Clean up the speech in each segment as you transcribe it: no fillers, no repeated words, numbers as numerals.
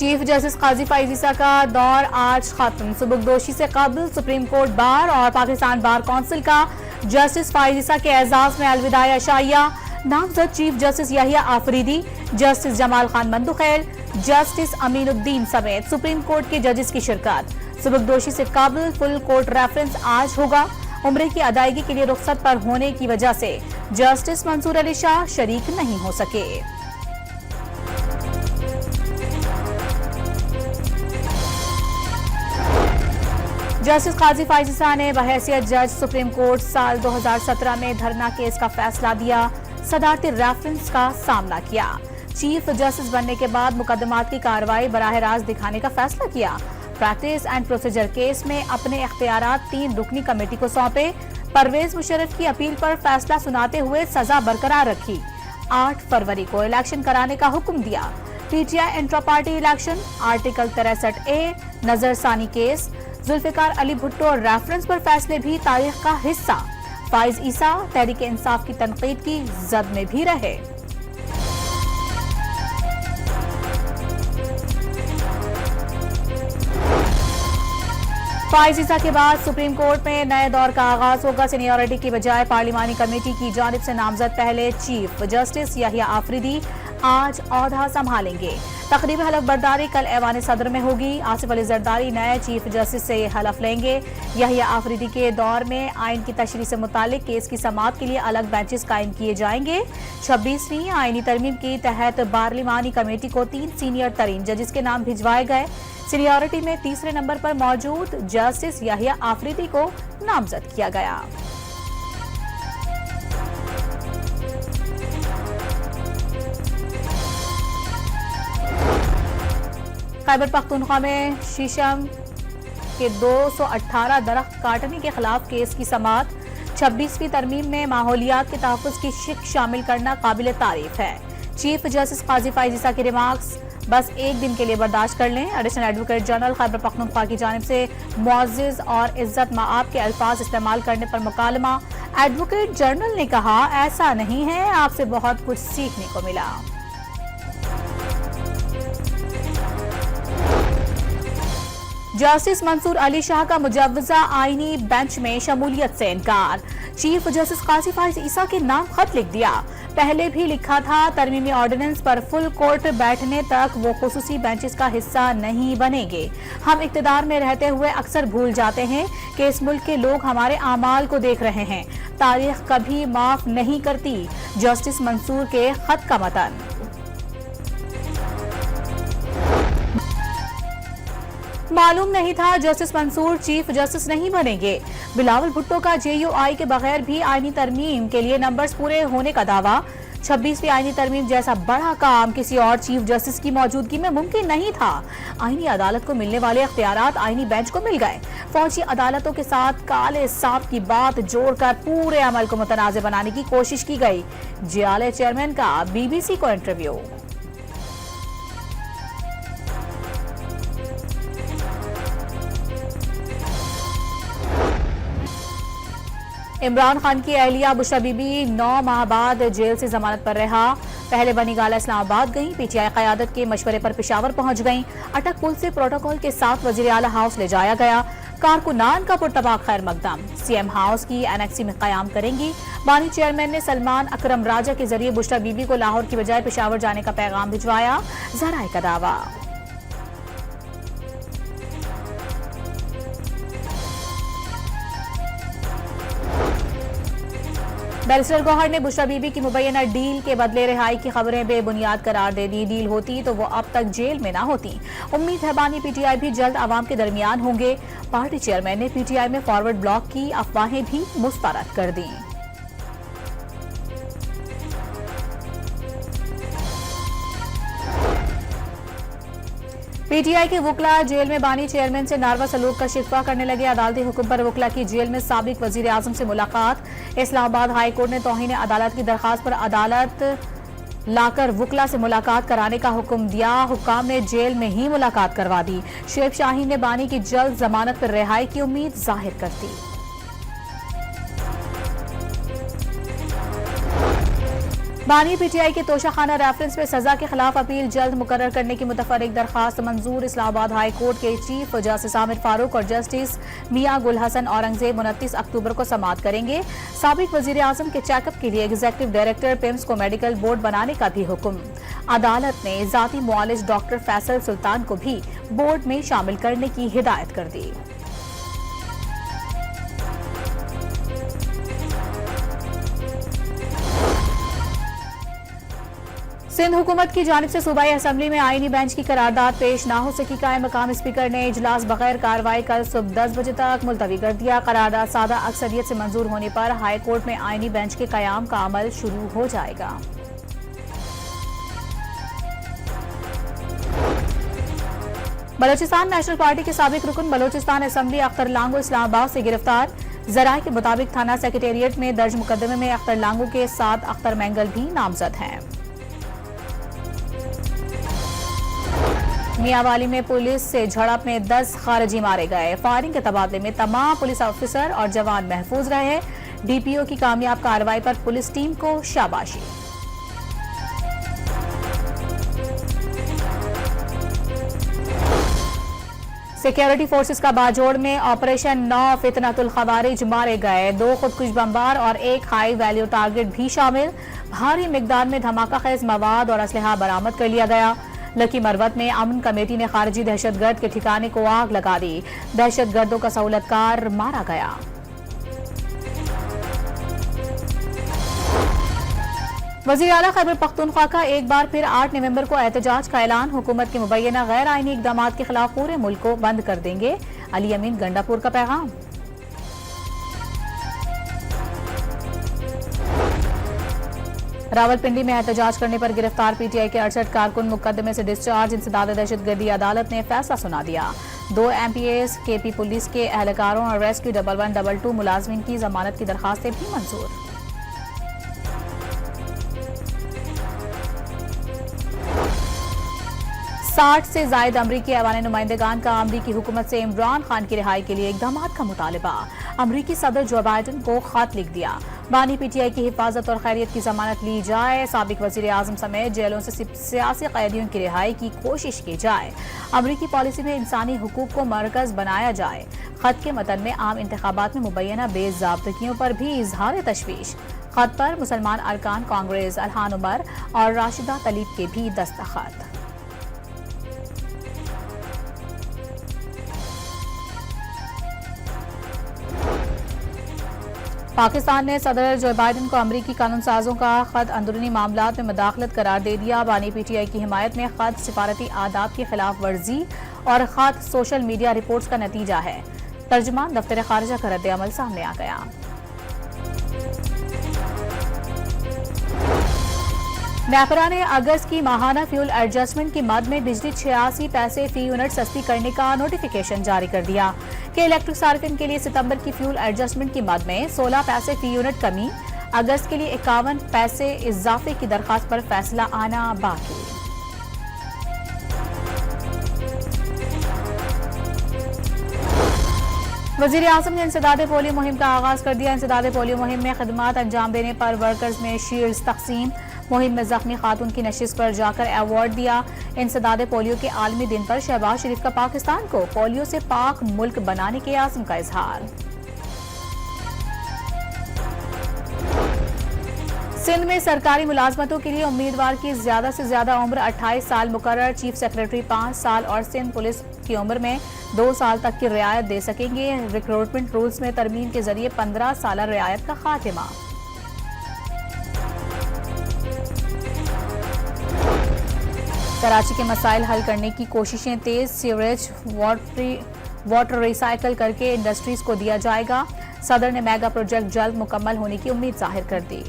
Chief justice काजी फैज ईसा का दौर आज खत्म। सुबुकदोशी से कबल सुप्रीम कोर्ट बार और पाकिस्तान बार काउंसिल का जस्टिस फैज ईसा के एजाज में अलविदाई अशाइया। नामजद chief justice Yahya Afridi, justice Jamal Khan Mandokhail, justice Aminuddin समेत सुप्रीम कोर्ट के जजेस की शिरकत। सुबुकदोशी से कबल फुल कोर्ट रेफरेंस आज होगा। उम्रे की अदायगी के लिए रुखसत पर होने की वजह से जस्टिस मंसूर अली शाह शरीक नहीं हो सके। जस्टिस काजी फैज ईसा ने बहैसियत जज सुप्रीम कोर्ट साल 2017 में धरना केस का फैसला दिया। सदारती रेफरेंस का सामना किया। चीफ जस्टिस बनने के बाद मुकदमात की कार्रवाई बराह रास्त दिखाने का फैसला किया। प्रैक्टिस एंड प्रोसीजर केस में अपने इख्तियारात 3 रुकनी कमेटी को सौंपे। परवेज मुशर्रफ की अपील पर फैसला सुनाते हुए सजा बरकरार रखी। 8 फरवरी को इलेक्शन कराने का हुक्म दिया। PTI intra party election, article 63A नजरसानी केस, जुल्फिकार अली भुट्टो रेफरेंस पर फैसले भी तारीख का हिस्सा। फैज ईसा तहरीक इंसाफ की तनकीद की जद में भी रहे। फैज ईसा के बाद सुप्रीम कोर्ट में नए दौर का आगाज होगा। सीनियरिटी की बजाय पार्लिमानी कमेटी की जानिब से नामजद पहले चीफ जस्टिस यहिया आफरीदी आज ओहदा संभालेंगे। तकरीब हलफ बर्दारी कल ऐवान सदर में होगी। आसिफ अली जरदारी नए चीफ जस्टिस से हलफ लेंगे। यहिया आफरीदी के दौर में आइन की तशरीह से मुतालिक केस की समाअत के लिए अलग बेंचेस कायम किए जाएंगे। 26वीं आइनी तरमीम के तहत पार्लिमानी कमेटी को 3 सीनियर तरीन जजेस के नाम भिजवाए गए। सीनियरिटी में तीसरे नंबर पर मौजूद जस्टिस यहिया आफरीदी को नामजद किया गया। खैबर पख्तूनख्वा में शीशम के 218 दरख्त काटने के खिलाफ केस की समाअत। 26वीं तरमीम में माहौलियात के तहफ़्फ़ुज़ की शिक शामिल करना काबिल तारीफ है। चीफ जस्टिस काजी फैज ईसा के रिमार्क्स बस एक दिन के लिए बर्दाश्त कर लें। Additional advocate general Khyber Pakhtunkhwa की जानिब से मुअज़्ज़िज़ और इज्जत माआब के अल्फाज इस्तेमाल करने पर मुकालमा। एडवोकेट जनरल ने कहा, ऐसा नहीं है, आपसे बहुत कुछ सीखने को मिला। जस्टिस मंसूर अली शाह का मुजव्वज़ा आईनी बेंच में शमूलियत से इनकार। चीफ जस्टिस काजी फैज ईसा के नाम खत लिख दिया। पहले भी लिखा था, तरमीमी ऑर्डिनेंस पर फुल कोर्ट बैठने तक वो खुसूसी बेंचेस का हिस्सा नहीं बनेंगे। हम इक्तदार में रहते हुए अक्सर भूल जाते हैं कि इस मुल्क के लोग हमारे आमाल को देख रहे हैं। तारीख कभी माफ नहीं करती। जस्टिस मंसूर के खत का मतन। मालूम नहीं था जस्टिस मंसूर चीफ जस्टिस नहीं बनेंगे। बिलावल भुट्टो का JUI के बगैर भी आईनी तरमीम के लिए नंबर्स पूरे होने का दावा। 26वीं आईनी तरमीम जैसा बड़ा काम किसी और चीफ जस्टिस की मौजूदगी में मुमकिन नहीं था। आईनी अदालत को मिलने वाले इख्तियारात आईनी बेंच को मिल गए। फौजी अदालतों के साथ काले सांप की बात जोड़कर पूरे अमल को मुतनाज़ बनाने की कोशिश की गई। जियाले चेयरमैन का BBC को इंटरव्यू। इमरान खान की अहलिया बुशरा बीबी 9 माह बाद जेल से जमानत पर रहा। पहले बनी गाला इस्लामाबाद गई। PTI क़यादत के मशवरे पर पेशावर पहुंच गईं। अटक पुल से प्रोटोकॉल के साथ वज़ीर आला हाउस ले जाया गया। कारकुनान का पुरतबाक खैर मकदम। CM हाउस की एनेक्सी में क़याम करेंगी। बानी चेयरमैन ने सलमान अकरम राजा के जरिए बुशरा बीबी को लाहौर की बजाय पेशावर जाने का पैगाम भिजवाया। ज़राए का दावा। बैरिस्टर गौहर ने बुशरा बीबी की मुबैना डील के बदले रिहाई की खबरें बेबुनियाद करार दे दी। डील होती तो वो अब तक जेल में ना होती। उम्मीद है बानी PTI भी जल्द आवाम के दरमियान होंगे। पार्टी चेयरमैन ने PTI में फॉरवर्ड ब्लॉक की अफवाहें भी मुस्तरद कर दी। PTI के वुकला जेल में बानी चेयरमैन से नारवा सलूक का शिकवा करने लगे। अदालती हुक्म पर वुकला की जेल में साबिक वजीर आजम से मुलाकात। इस्लामाबाद हाई कोर्ट ने तौहीन अदालत की दरखास्त पर अदालत लाकर वुकला से मुलाकात कराने का हुक्म दिया। हुक्काम ने जेल में ही मुलाकात करवा दी। शेख शाहीन ने बानी की जल्द जमानत पर रिहाई की उम्मीद जाहिर कर दी। बानी पीटीआई के तोशाखाना रेफरेंस में सजा के खिलाफ अपील जल्द मुकर्रर करने की मुतफर्रिक दरखास्त मंजूर। इस्लामाबाद हाई कोर्ट के चीफ जस्टिस आमिर फारूक और जस्टिस मियां गुल हसन औरंगजेब 29 अक्टूबर को समाअत करेंगे। साबिक वजीर आजम के चेकअप के लिए एग्जीक्यूटिव डायरेक्टर पिम्स को मेडिकल बोर्ड बनाने का भी हुक्म। अदालत ने जाती मुआलिज डॉक्टर फैसल सुल्तान को भी बोर्ड में शामिल करने की हिदायत कर दी। सिंध हुकूमत की जानिब से सूबाई असम्बली में आईनी बेंच की करारदाद पेश ना हो सकी। कायम मकाम स्पीकर ने इजलास बगैर कार्रवाई कल सुबह 10 बजे तक मुलतवी कर दिया। करारदाद सादा अक्सरियत से मंजूर होने पर हाई कोर्ट में आईनी बेंच के कयाम का अमल शुरू हो जाएगा। बलोचिस्तान नेशनल पार्टी के साबिक रुकन बलोचिस्तान असम्बली अख्तर लांगो इस्लामाबाद से गिरफ्तार। जराये के मुताबिक थाना सेक्रेटेरिएट में दर्ज मुकदमे में अख्तर लांगो के साथ अख्तर मैंगल भी नामजद हैं। मियांवाली में पुलिस से झड़प में 10 खारिजी मारे गए। फायरिंग के तबादले में तमाम पुलिस ऑफिसर और जवान महफूज रहे। डीपीओ की कामयाब कार्रवाई पर पुलिस टीम को शाबाशी। सिक्योरिटी फोर्सेस का बाजोड़ में ऑपरेशन 9 फितनतुल खवारिज मारे गए। 2 खुदकुश बमबार और 1 हाई वैल्यू टारगेट भी शामिल। भारी मिकदार में धमाका खेज मवाद और असलहा बरामद कर लिया गया। लकी मरवत में अमन कमेटी ने खारिजी दहशतगर्द के ठिकाने को आग लगा दी। दहशतगर्दों का सहूलतकार मारा गया। वज़ीर आला खैबर पख्तूनख्वा का एक बार फिर 8 नवंबर को एहतजाज का ऐलान। हुकूमत के मुबैना गैर आईनी इकदामात के खिलाफ पूरे मुल्क को बंद कर देंगे। अली अमीन गंडापुर का पैगाम। रावलपिंडी में एहतजाज करने पर गिरफ्तार पीटीआई के 68 कारकुन मुकदमे से डिस्चार्ज। इंसदाद दहशतगर्दी अदालत ने फैसला सुना दिया। 2 MPAs केपी पुलिस के एहलकारों और रेस्क्यू 1112 मुलाजमीन की जमानत की दरखास्तें भी मंजूर। साठ से जायद अमरीकी ऐवान नुमाइंदगान का अमरीकी हुकूमत से इमरान खान की रिहाई के लिए इकदाम का मुतालबा। अमरीकी सदर जो बाइडन को खत लिख दिया। बानी पीटीआई की हिफाजत और खैरियत की जमानत ली जाए। साबिक वजीर आजम समेत जेलों से सियासी कैदियों की रिहाई की कोशिश की जाए। अमरीकी पॉलिसी में इंसानी हुकूक को मरकज बनाया जाए। खत के मतन में आम इंतखाबात में मुबैना बेज़ाब्तगियों पर भी इजहार तशवीश। खत पर मुसलमान अरकान कांग्रेस अल्हान उमर और राशिदा तलीब के भी दस्तखत। पाकिस्तान ने सदर जो बाइडन को अमरीकी कानून साजों का खत अंदरूनी मामलात में मदाखलत करार दे दिया। बानी पीटीआई की हिमायत में खत सिफारती आदाब की खिलाफ वर्जी और खत सोशल मीडिया रिपोर्ट्स का नतीजा है। तर्जुमान दफ्तर खारिजा का रद्द-ए-अमल सामने आ गया। मैपरा ने अगस्त की माहाना फ्यूल एडजस्टमेंट की मद में बिजली 86 पैसे फी यूनिट सस्ती करने का नोटिफिकेशन जारी कर दिया कि इलेक्ट्रिक सार्फिन के लिए सितंबर की फ्यूल एडजस्टमेंट की मद में 16 पैसे फी यूनिट कमी, अगस्त के लिए 51 पैसे इजाफे की दरखास्त पर फैसला आना बाकी। वजीर आजम ने इंसदाद पोलियो मुहिम का आगाज कर दिया। इंसदाद पोलियो मुहिम में खदमात अंजाम देने पर वर्कर्स में शील्ड्स तकसीम। मुहिम में जख्मी खातून की नशिस्त पर जाकर अवार्ड दिया। इंसदाद पोलियो के आलमी दिन पर शहबाज शरीफ का पाकिस्तान को पोलियो से पाक मुल्क बनाने के आज़म का इजहार। सिंध में सरकारी मुलाजमतों के लिए उम्मीदवार की ज्यादा से ज्यादा उम्र 28 साल मुकर्रर। चीफ सेक्रेटरी 5 साल और सिंध पुलिस की उम्र में 2 साल तक की रियायत दे सकेंगे। रिक्रूटमेंट रूल्स में तरमीम के जरिए 15 साल रियायत का खात्मा। कराची के मसाइल हल करने की कोशिशें तेज। सीवरेज वाटर रिसाइकल करके इंडस्ट्रीज को दिया जाएगा। सदर ने मेगा प्रोजेक्ट जल्द मुकम्मल होने की उम्मीद जाहिर कर दी।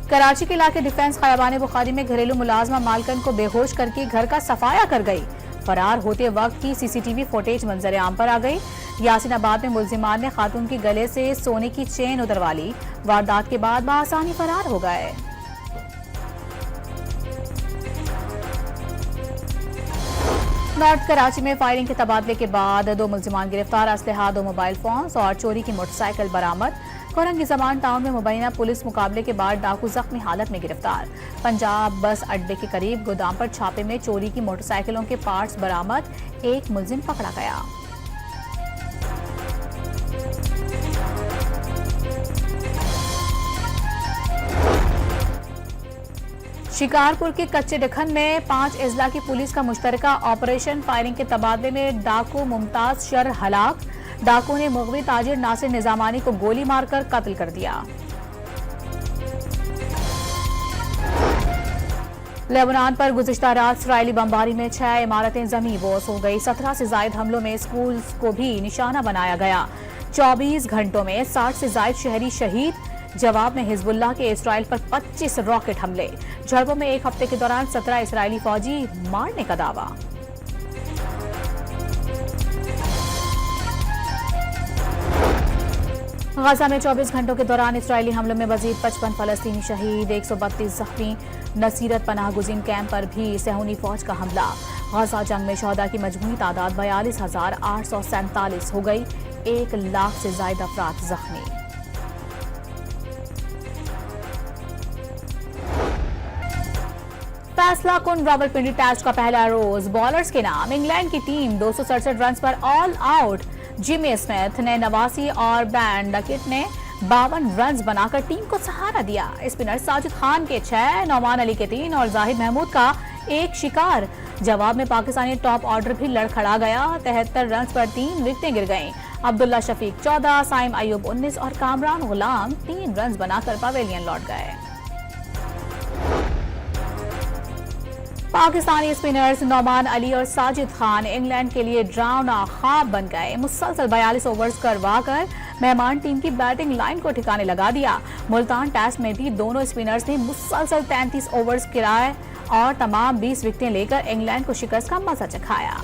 कराची के इलाके डिफेंस खयाबान बुखारी में घरेलू मुलाजमा मालकन को बेहोश करके घर का सफाया कर गई। फरार होते वक्त की सीसीटीवी फुटेज मंजर आम पर आ गई। यासिनाबाद में मुलजिमान ने खातून के गले से सोने की चेन उतरवा ली। वारदात के बाद बआसानी फरार हो गए। नॉर्थ कराची में फायरिंग के तबादले के बाद 2 मुलजिमान गिरफ्तार। असलहा, 2 मोबाइल फोन्स और चोरी की मोटरसाइकिल बरामद। कोरंगी जमान टाउन में मुबैना पुलिस मुकाबले के बाद डाकू जख्मी हालत में गिरफ्तार। पंजाब बस अड्डे के करीब गोदाम पर छापे में चोरी की मोटरसाइकिलों के पार्ट्स बरामद, एक मुलजिम पकड़ा गया। शिकारपुर के कच्चे डखन में 5 अजला की पुलिस का मुश्तरका ऑपरेशन फायरिंग के तबादले में डाकू मुमताज शर हलाक। डाकू ने मुगवी ताजिर नासिर निजामानी को गोली मारकर कत्ल कर दिया। लेबनान पर गुज़िश्ता रात इसराइली बमबारी में 6 इमारतें जमी बोस हो गई। 17 से जायद हमलों में स्कूल्स को भी निशाना बनाया गया। 24 घंटों में 60 से जायद शहरी शहीद। जवाब में हिजबुल्लाह के इसराइल पर 25 रॉकेट हमले। झड़पों में एक हफ्ते के दौरान 17 इसराइली फौजी मारने का दावा। गाजा में 24 घंटों के दौरान इसराइली हमलों में मजीद 55 फलस्तीनी शहीद, 132 जख्मी। नसीरत पनाह गुज़ीन कैंप पर भी सहूनी फौज का हमला। गाजा जंग में शहदा की मजमूई तादाद 42,847 हो गई। 1 लाख से ज्यादा अफराद जख्मी। फैसला कुन रावलपिंडी टेस्ट का पहला रोज बॉलर्स के नाम। इंग्लैंड की टीम 267 रन पर ऑल आउट। जिमी स्मिथ ने 89 और ब्रैंड डकेट ने 52 रन बनाकर टीम को सहारा दिया। स्पिनर साजिद खान के 6, नौमान अली के 3 और जाहिद महमूद का 1 शिकार। जवाब में पाकिस्तानी टॉप ऑर्डर भी लड़खड़ा गया। 73 रन पर 3 विकेटें गिर गईं। अब्दुल्ला शफीक 14, साइम अयूब 19 और कामरान गुलाम 3 रन बनाकर पवेलियन लौट गए। पाकिस्तानी स्पिनर्स नौमान अली और साजिद खान इंग्लैंड के लिए ड्रावना ख्वाब बन गए। मुसलसल 42 ओवर्स करवाकर मेहमान टीम की बैटिंग लाइन को ठिकाने लगा दिया। मुल्तान टेस्ट में भी दोनों स्पिनर्स ने मुसलसल 33 ओवर्स गिराए और तमाम 20 विकेटें लेकर इंग्लैंड को शिकस्त का मजा चखाया।